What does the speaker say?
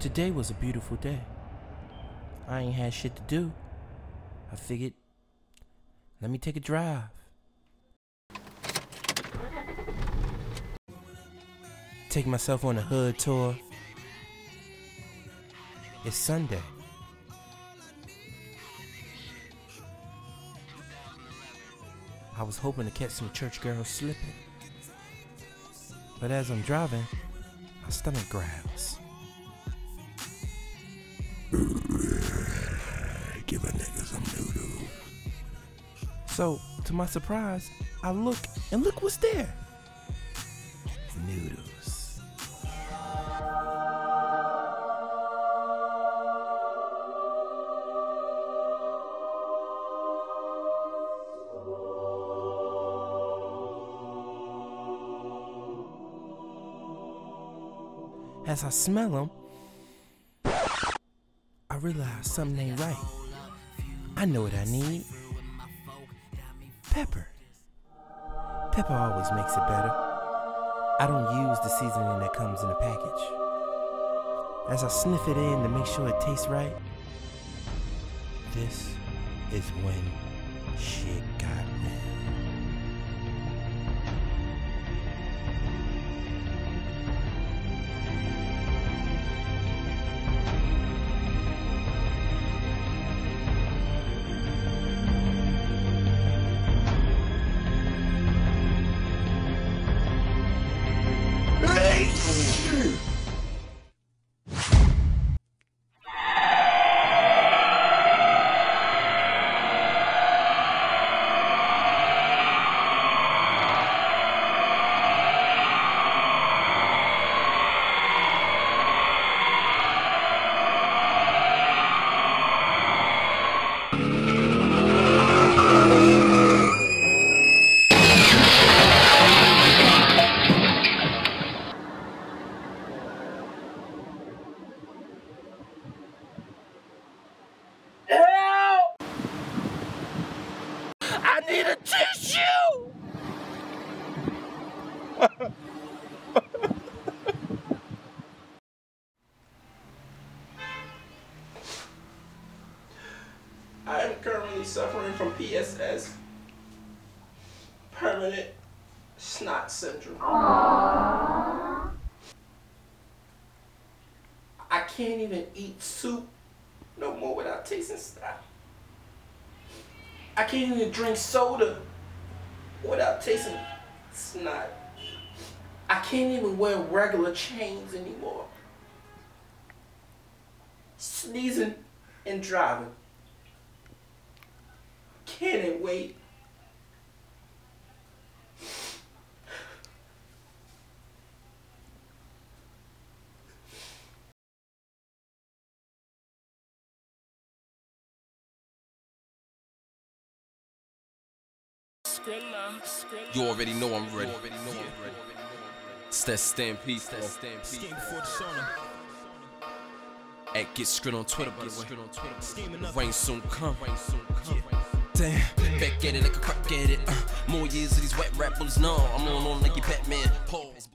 Today was a beautiful day. I ain't had shit to do. I figured, let me take a drive. Take myself on a hood tour. It's Sunday. I was hoping to catch some church girls slipping. But as I'm driving, my stomach growls. Give a nigga some noodles. So, to my surprise, I look, and look what's there. Noodles. As I smell them, I realize something ain't right. I know what I need. Pepper. Pepper always makes it better. I don't use the seasoning that comes in a package. As I sniff it in to make sure it tastes right, this is when shit got real. I need a tissue! I am currently suffering from PSS, permanent snot syndrome. I can't even eat soup no more without tasting snot. I can't even drink soda without tasting snot. I can't even wear regular chains anymore. Sneezing and driving. Can't wait. You already know I'm ready. It's that Stampede. At Get Skrit on Twitter, by the way. The rain soon come. Damn, back at it like a crack at it. More years of these wet rap bullets. No, I'm on like your Batman. Pause.